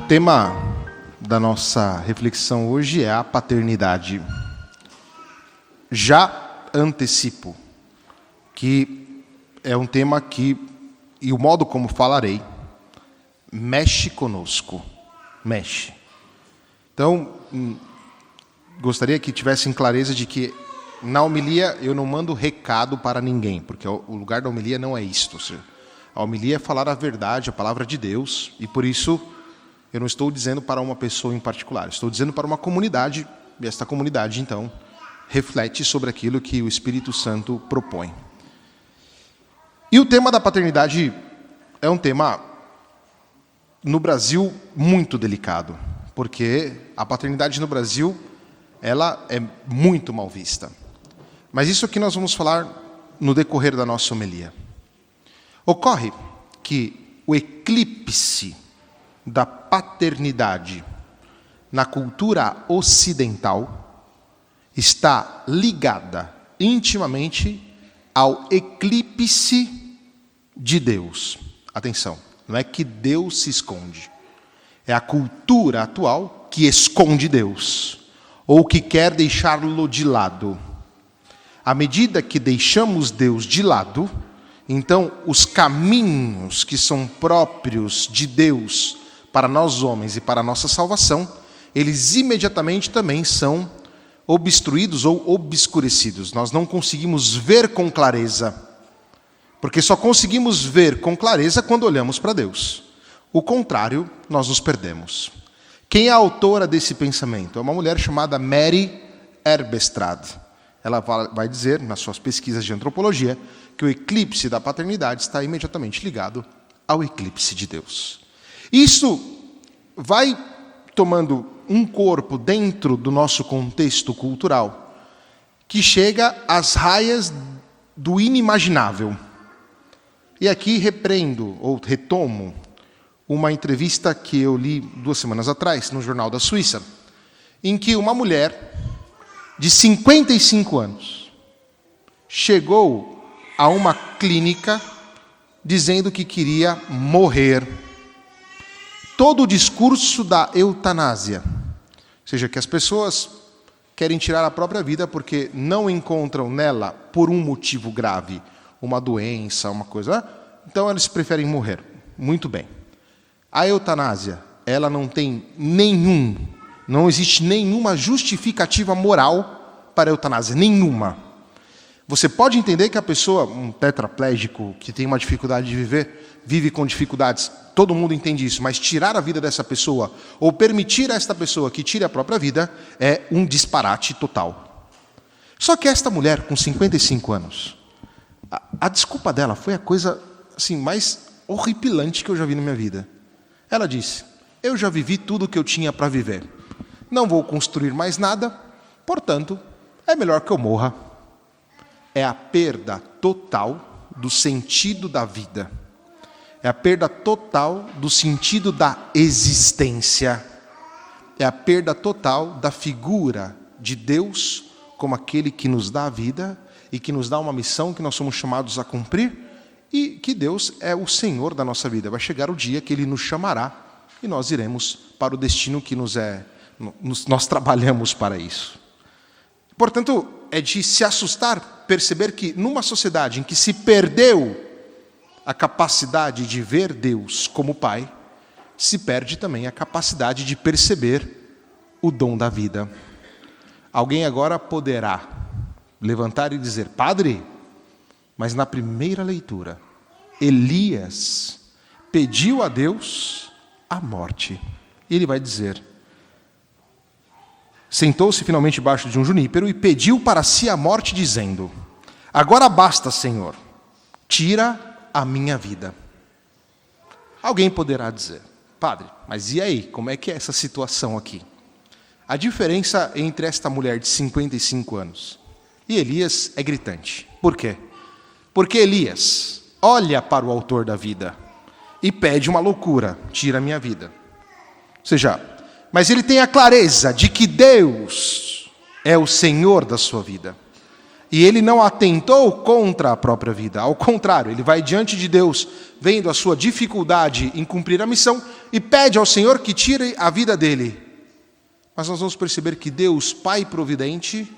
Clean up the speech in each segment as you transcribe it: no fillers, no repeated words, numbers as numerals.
tema da nossa reflexão hoje é a paternidade. Já antecipo que é um tema que, e o modo como falarei, mexe conosco. Mexe. Então, gostaria que tivessem clareza de que na homilia eu não mando recado para ninguém, porque o lugar da homilia não é isto. A homilia é falar a verdade, a palavra de Deus, e por isso eu não estou dizendo para uma pessoa em particular, estou dizendo para uma comunidade, e esta comunidade, então, reflete sobre aquilo que o Espírito Santo propõe. E o tema da paternidade é um tema, no Brasil, muito delicado, porque a paternidade no Brasil, ela é muito mal vista. Mas isso que nós vamos falar no decorrer da nossa homilia. Ocorre que o eclipse da paternidade na cultura ocidental está ligada intimamente ao eclipse de Deus. Atenção, não é que Deus se esconde. É a cultura atual que esconde Deus, ou que quer deixá-lo de lado. À medida que deixamos Deus de lado, então os caminhos que são próprios de Deus para nós homens e para a nossa salvação, eles imediatamente também são obstruídos ou obscurecidos. Nós não conseguimos ver com clareza, porque só conseguimos ver com clareza quando olhamos para Deus. O contrário, nós nos perdemos. Quem é a autora desse pensamento? É uma mulher chamada Mary Erbestad. Ela vai dizer, nas suas pesquisas de antropologia, que o eclipse da paternidade está imediatamente ligado ao eclipse de Deus. Isso vai tomando um corpo dentro do nosso contexto cultural que chega às raias do inimaginável. E aqui repreendo, ou retomo, uma entrevista que eu li 2 semanas atrás, no Jornal da Suíça, em que uma mulher de 55 anos chegou a uma clínica dizendo que queria morrer. Todo o discurso da eutanásia, ou seja, que as pessoas querem tirar a própria vida porque não encontram nela, por um motivo grave, uma doença, uma coisa, então eles preferem morrer. Muito bem. A eutanásia, ela não existe nenhuma justificativa moral para a eutanásia, nenhuma. Você pode entender que a pessoa, um tetraplégico que tem uma dificuldade de viver, vive com dificuldades, todo mundo entende isso, mas tirar a vida dessa pessoa, ou permitir a esta pessoa que tire a própria vida, é um disparate total. Só que esta mulher, com 55 anos, a desculpa dela foi a coisa assim, mais horripilante que eu já vi na minha vida. Ela disse: eu já vivi tudo o que eu tinha para viver. Não vou construir mais nada, portanto, é melhor que eu morra. É a perda total do sentido da vida. É a perda total do sentido da existência. É a perda total da figura de Deus como aquele que nos dá a vida e que nos dá uma missão que nós somos chamados a cumprir, e que Deus é o Senhor da nossa vida. Vai chegar o dia que Ele nos chamará e nós iremos para o destino que nós trabalhamos para isso. Portanto, é de se assustar perceber que numa sociedade em que se perdeu a capacidade de ver Deus como Pai, se perde também a capacidade de perceber o dom da vida. Alguém agora poderá levantar e dizer: Padre, mas na primeira leitura, Elias pediu a Deus a morte. E ele vai dizer: sentou-se finalmente debaixo de um junípero e pediu para si a morte, dizendo: agora basta, Senhor, tira a minha vida. Alguém poderá dizer: Padre, mas e aí? Como é que é essa situação aqui? A diferença entre esta mulher de 55 anos e Elias é gritante. Por quê? Porque Elias olha para o autor da vida e pede uma loucura: tira a minha vida. Ou seja, mas ele tem a clareza de que Deus é o Senhor da sua vida. E ele não atentou contra a própria vida. Ao contrário, ele vai diante de Deus, vendo a sua dificuldade em cumprir a missão, e pede ao Senhor que tire a vida dele. Mas nós vamos perceber que Deus, Pai providente,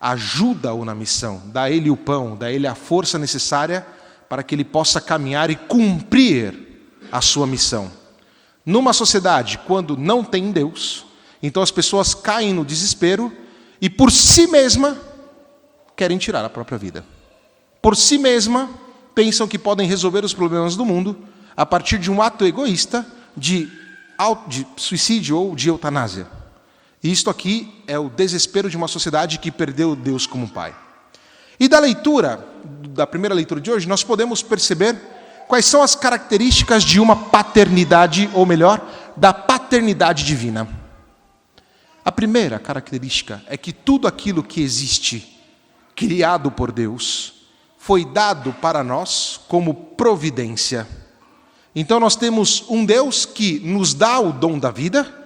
ajuda-o na missão, dá a ele o pão, dá a ele a força necessária para que ele possa caminhar e cumprir a sua missão. Numa sociedade, quando não tem Deus, então as pessoas caem no desespero e por si mesma querem tirar a própria vida. Por si mesma pensam que podem resolver os problemas do mundo a partir de um ato egoísta de suicídio ou de eutanásia. E isto aqui é o desespero de uma sociedade que perdeu Deus como Pai. E da primeira leitura de hoje, nós podemos perceber quais são as características de uma paternidade, ou melhor, da paternidade divina. A primeira característica é que tudo aquilo que existe, criado por Deus, foi dado para nós como providência. Então nós temos um Deus que nos dá o dom da vida,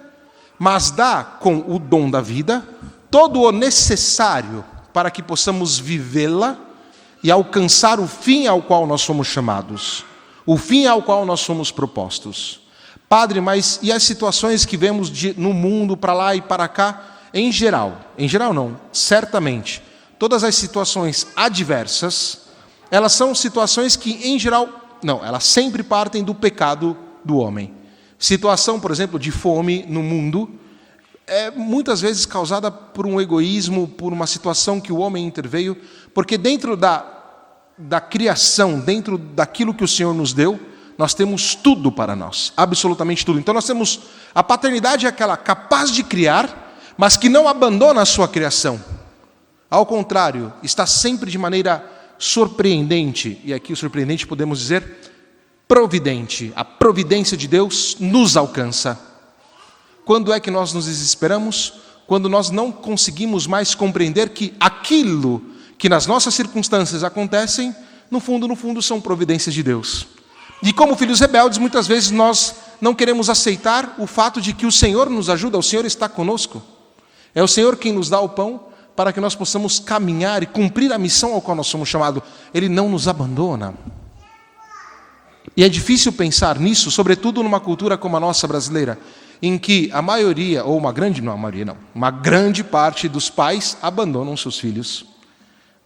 mas dá com o dom da vida todo o necessário para que possamos vivê-la e alcançar o fim ao qual nós somos chamados, o fim ao qual nós somos propostos. Padre, mas e as situações que vemos no mundo, para lá e para cá, em geral não, certamente, todas as situações adversas, elas são situações que, em geral, não, elas sempre partem do pecado do homem. Situação, por exemplo, de fome no mundo é muitas vezes causada por um egoísmo, por uma situação que o homem interveio, porque dentro da criação, dentro daquilo que o Senhor nos deu, nós temos tudo para nós, absolutamente tudo. Então nós temos a paternidade, é aquela capaz de criar, mas que não abandona a sua criação. Ao contrário, está sempre de maneira surpreendente, e aqui o surpreendente podemos dizer providente. A providência de Deus nos alcança. Quando é que nós nos desesperamos? Quando nós não conseguimos mais compreender que aquilo que nas nossas circunstâncias acontecem, no fundo são providências de Deus. E como filhos rebeldes, muitas vezes nós não queremos aceitar o fato de que o Senhor nos ajuda, o Senhor está conosco. É o Senhor quem nos dá o pão para que nós possamos caminhar e cumprir a missão ao qual nós somos chamados. Ele não nos abandona. E é difícil pensar nisso, sobretudo numa cultura como a nossa brasileira, em que a maioria, ou uma grande parte dos pais abandonam seus filhos.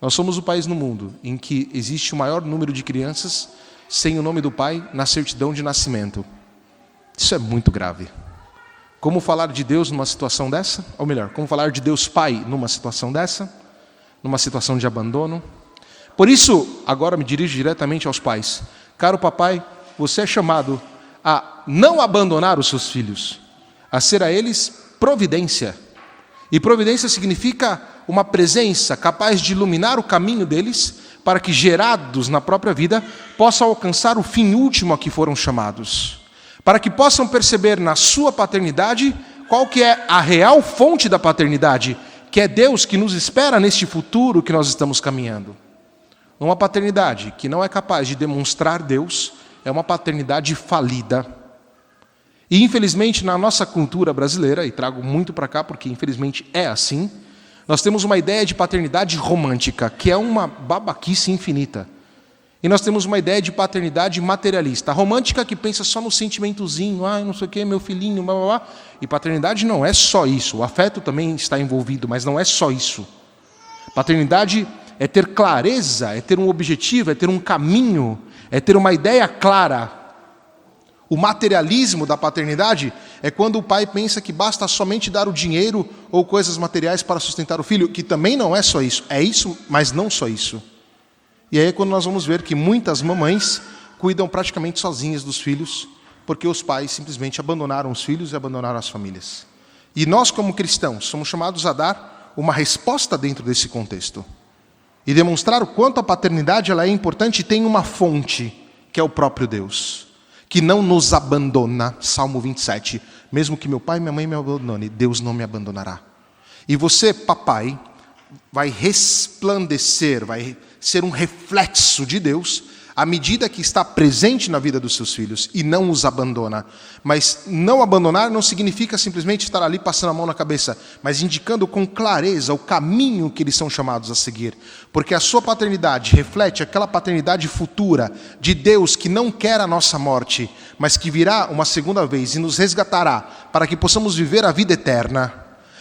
Nós somos o país no mundo em que existe o maior número de crianças sem o nome do pai na certidão de nascimento. Isso é muito grave. Como falar de Deus numa situação dessa? Ou melhor, como falar de Deus Pai numa situação dessa? Numa situação de abandono? Por isso, agora me dirijo diretamente aos pais. Caro papai, você é chamado a não abandonar os seus filhos, a ser a eles providência. E providência significa uma presença capaz de iluminar o caminho deles, para que, gerados na própria vida, possam alcançar o fim último a que foram chamados. Para que possam perceber na sua paternidade qual que é a real fonte da paternidade, que é Deus que nos espera neste futuro que nós estamos caminhando. Uma paternidade que não é capaz de demonstrar Deus é uma paternidade falida. E infelizmente na nossa cultura brasileira, e trago muito para cá porque infelizmente é assim, nós temos uma ideia de paternidade romântica, que é uma babaquice infinita. E nós temos uma ideia de paternidade materialista. A romântica que pensa só no sentimentozinho, não sei o que, meu filhinho, blá, blá, blá. E paternidade não é só isso. O afeto também está envolvido, mas não é só isso. Paternidade é ter clareza, é ter um objetivo, é ter um caminho, é ter uma ideia clara. O materialismo da paternidade é quando o pai pensa que basta somente dar o dinheiro ou coisas materiais para sustentar o filho, que também não é só isso. É isso, mas não só isso. E aí é quando nós vamos ver que muitas mamães cuidam praticamente sozinhas dos filhos, porque os pais simplesmente abandonaram os filhos e abandonaram as famílias. E nós, como cristãos, somos chamados a dar uma resposta dentro desse contexto. E demonstrar o quanto a paternidade ela é importante e tem uma fonte, que é o próprio Deus, que não nos abandona. Salmo 27. Mesmo que meu pai e minha mãe me abandone, Deus não me abandonará. E você, papai, vai resplandecer, vai ser um reflexo de Deus à medida que está presente na vida dos seus filhos e não os abandona. Mas não abandonar não significa simplesmente estar ali passando a mão na cabeça, mas indicando com clareza o caminho que eles são chamados a seguir. Porque a sua paternidade reflete aquela paternidade futura de Deus que não quer a nossa morte, mas que virá uma segunda vez e nos resgatará para que possamos viver a vida eterna.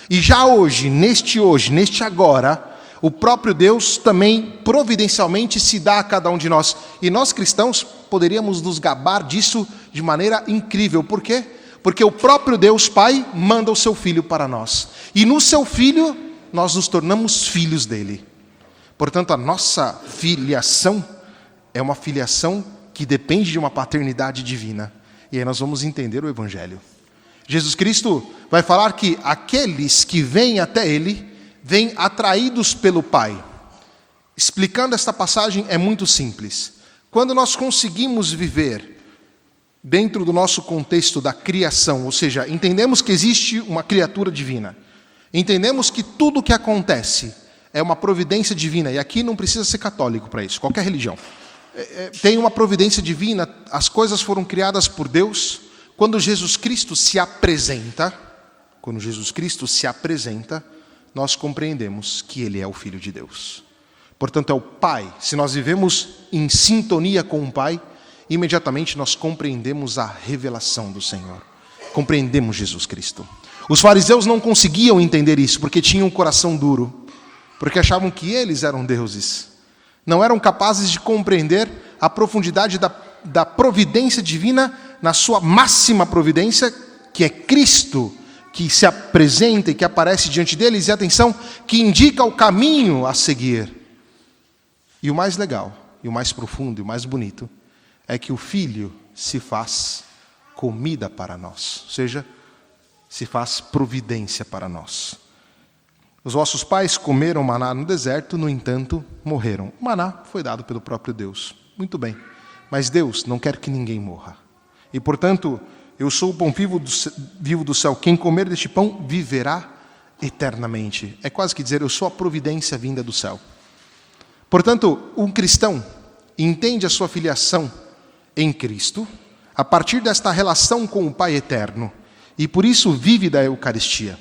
E já hoje, neste agora, o próprio Deus também providencialmente se dá a cada um de nós. E nós cristãos poderíamos nos gabar disso de maneira incrível. Por quê? Porque o próprio Deus Pai manda o seu Filho para nós. E no seu Filho, nós nos tornamos filhos dele. Portanto, a nossa filiação é uma filiação que depende de uma paternidade divina. E aí nós vamos entender o Evangelho. Jesus Cristo vai falar que aqueles que vêm até ele vêm atraídos pelo Pai. Explicando esta passagem é muito simples. Quando nós conseguimos viver dentro do nosso contexto da criação, ou seja, entendemos que existe uma criatura divina, entendemos que tudo o que acontece é uma providência divina, e aqui não precisa ser católico para isso, qualquer religião. Tem uma providência divina, as coisas foram criadas por Deus. Quando Jesus Cristo se apresenta, nós compreendemos que Ele é o Filho de Deus. Portanto, é o Pai. Se nós vivemos em sintonia com o Pai, imediatamente nós compreendemos a revelação do Senhor. Compreendemos Jesus Cristo. Os fariseus não conseguiam entender isso, porque tinham um coração duro, porque achavam que eles eram deuses. Não eram capazes de compreender a profundidade da providência divina na sua máxima providência, que é Cristo, que se apresenta e que aparece diante deles, e atenção, que indica o caminho a seguir. E o mais legal, e o mais profundo, e o mais bonito, é que o Filho se faz comida para nós, ou seja, se faz providência para nós. Os vossos pais comeram maná no deserto, no entanto, morreram. O maná foi dado pelo próprio Deus. Muito bem, mas Deus não quer que ninguém morra. E, portanto, eu sou o pão vivo do céu. Quem comer deste pão viverá eternamente. É quase que dizer, eu sou a providência vinda do céu. Portanto, um cristão entende a sua filiação em Cristo a partir desta relação com o Pai eterno. E por isso vive da Eucaristia.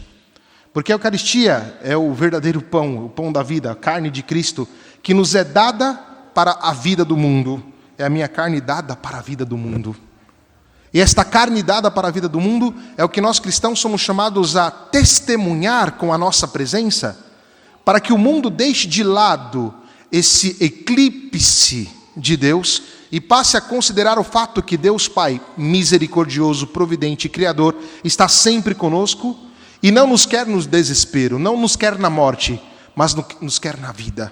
Porque a Eucaristia é o verdadeiro pão, o pão da vida, a carne de Cristo, que nos é dada para a vida do mundo. É a minha carne dada para a vida do mundo. E esta carne dada para a vida do mundo é o que nós cristãos somos chamados a testemunhar com a nossa presença, para que o mundo deixe de lado esse eclipse de Deus e passe a considerar o fato que Deus Pai, misericordioso, providente e criador, está sempre conosco e não nos quer no desespero, não nos quer na morte, mas nos quer na vida.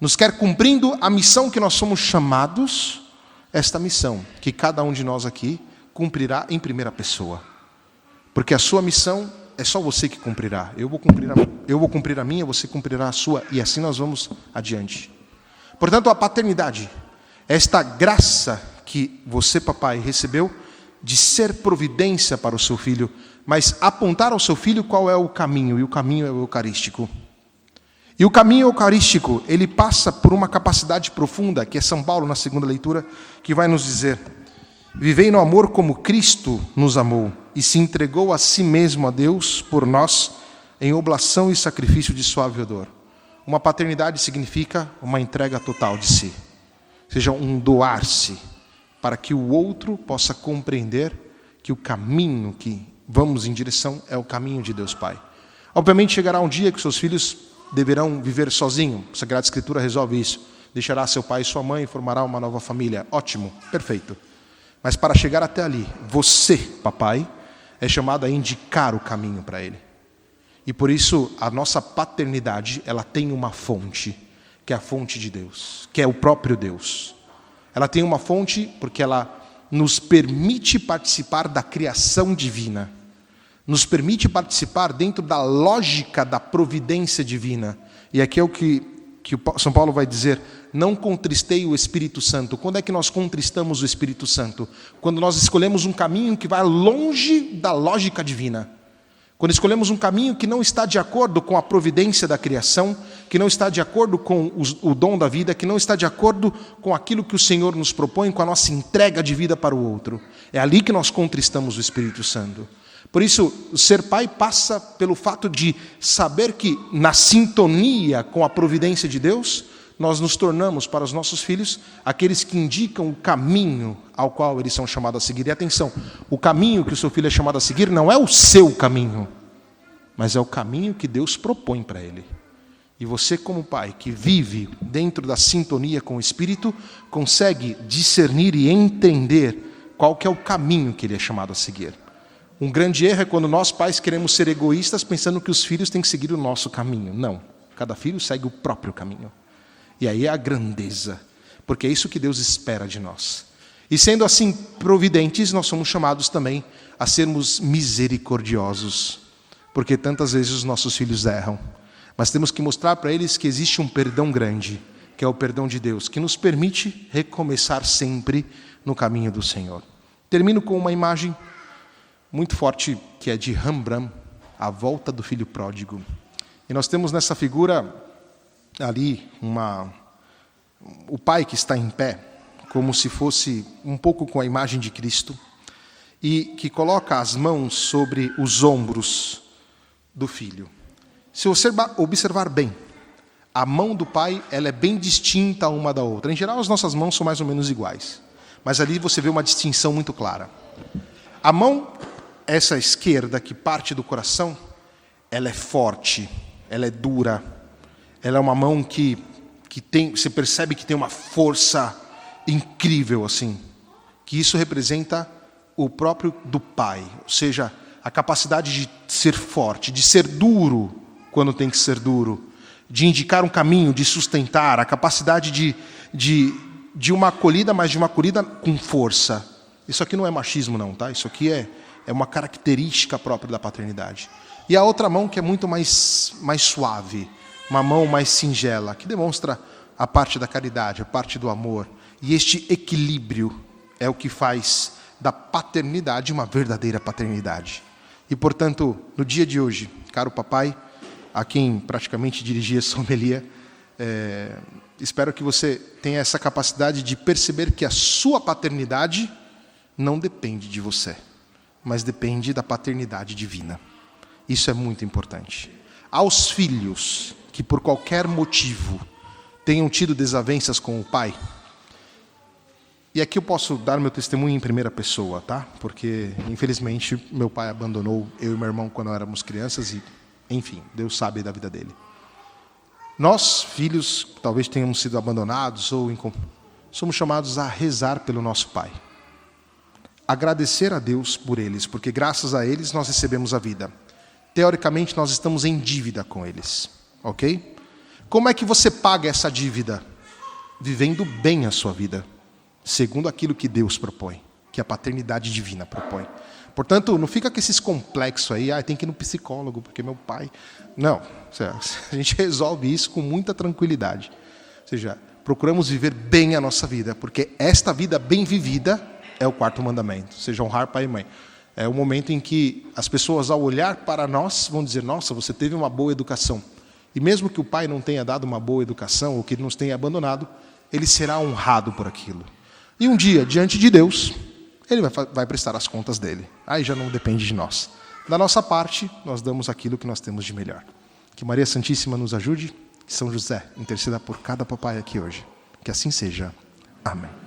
Nos quer cumprindo a missão que nós somos chamados, esta missão que cada um de nós aqui cumprirá em primeira pessoa. Porque a sua missão é só você que cumprirá. Eu vou cumprir a minha, você cumprirá a sua, e assim nós vamos adiante. Portanto, a paternidade, esta graça que você, papai, recebeu de ser providência para o seu filho, mas apontar ao seu filho qual é o caminho, e o caminho é o eucarístico. E o caminho eucarístico, ele passa por uma capacidade profunda, que é São Paulo, na segunda leitura, que vai nos dizer: vivei no amor como Cristo nos amou e se entregou a si mesmo a Deus por nós em oblação e sacrifício de suave odor. Uma paternidade significa uma entrega total de si. Ou seja, um doar-se para que o outro possa compreender que o caminho que vamos em direção é o caminho de Deus Pai. Obviamente chegará um dia que seus filhos deverão viver sozinhos. A Sagrada Escritura resolve isso. Deixará seu pai e sua mãe e formará uma nova família. Ótimo, perfeito. Mas para chegar até ali, você, papai, é chamado a indicar o caminho para ele. E por isso, a nossa paternidade, ela tem uma fonte, que é a fonte de Deus, que é o próprio Deus. Ela tem uma fonte porque ela nos permite participar da criação divina, nos permite participar dentro da lógica da providência divina. E aqui é o que São Paulo vai dizer: não contristei o Espírito Santo. Quando é que nós contristamos o Espírito Santo? Quando nós escolhemos um caminho que vai longe da lógica divina. Quando escolhemos um caminho que não está de acordo com a providência da criação, que não está de acordo com o dom da vida, que não está de acordo com aquilo que o Senhor nos propõe, com a nossa entrega de vida para o outro. É ali que nós contristamos o Espírito Santo. Por isso, ser pai passa pelo fato de saber que, na sintonia com a providência de Deus, nós nos tornamos para os nossos filhos aqueles que indicam o caminho ao qual eles são chamados a seguir. E atenção, o caminho que o seu filho é chamado a seguir não é o seu caminho, mas é o caminho que Deus propõe para ele. E você, como pai, que vive dentro da sintonia com o Espírito, consegue discernir e entender qual que é o caminho que ele é chamado a seguir. Um grande erro é quando nós, pais, queremos ser egoístas pensando que os filhos têm que seguir o nosso caminho. Não, cada filho segue o próprio caminho. E aí é a grandeza, porque é isso que Deus espera de nós. E sendo assim providentes, nós somos chamados também a sermos misericordiosos, porque tantas vezes os nossos filhos erram. Mas temos que mostrar para eles que existe um perdão grande, que é o perdão de Deus, que nos permite recomeçar sempre no caminho do Senhor. Termino com uma imagem muito forte, que é de Rembrandt, A Volta do Filho Pródigo. E nós temos nessa figura ali o pai que está em pé, como se fosse um pouco com a imagem de Cristo, e que coloca as mãos sobre os ombros do filho. Se você observar bem, a mão do pai ela é bem distinta uma da outra. Em geral, as nossas mãos são mais ou menos iguais, mas ali você vê uma distinção muito clara. A mão, essa esquerda, que parte do coração, ela é forte, ela é dura, ela é uma mão que tem, você percebe que tem uma força incrível, assim, que isso representa o próprio do pai, ou seja, a capacidade de ser forte, de ser duro quando tem que ser duro, de indicar um caminho, de sustentar, a capacidade de uma acolhida, mas de uma acolhida com força. Isso aqui não é machismo não, tá? Isso aqui é uma característica própria da paternidade. E a outra mão que é muito mais suave, uma mão mais singela, que demonstra a parte da caridade, a parte do amor. E este equilíbrio é o que faz da paternidade uma verdadeira paternidade. E, portanto, no dia de hoje, caro papai, a quem praticamente dirigi essa homilia, espero que você tenha essa capacidade de perceber que a sua paternidade não depende de você, mas depende da paternidade divina. Isso é muito importante. Aos filhos que por qualquer motivo tenham tido desavenças com o pai, e aqui eu posso dar meu testemunho em primeira pessoa, tá? Porque, infelizmente, meu pai abandonou eu e meu irmão quando éramos crianças e, enfim, Deus sabe da vida dele. Nós, filhos, talvez tenhamos sido abandonados ou somos chamados a rezar pelo nosso pai. Agradecer a Deus por eles, porque graças a eles nós recebemos a vida. Teoricamente, nós estamos em dívida com eles, ok? Como é que você paga essa dívida? Vivendo bem a sua vida, segundo aquilo que Deus propõe, que a paternidade divina propõe. Portanto, não fica com esses complexos aí, tem que ir no psicólogo, porque meu pai... Não, a gente resolve isso com muita tranquilidade. Ou seja, procuramos viver bem a nossa vida, porque esta vida bem vivida é o quarto mandamento, ou seja, honrar pai e mãe. É o momento em que as pessoas, ao olhar para nós, vão dizer, nossa, você teve uma boa educação. E mesmo que o pai não tenha dado uma boa educação, ou que ele nos tenha abandonado, ele será honrado por aquilo. E um dia, diante de Deus, ele vai prestar as contas dele. Aí já não depende de nós. Da nossa parte, nós damos aquilo que nós temos de melhor. Que Maria Santíssima nos ajude, que São José interceda por cada papai aqui hoje. Que assim seja. Amém.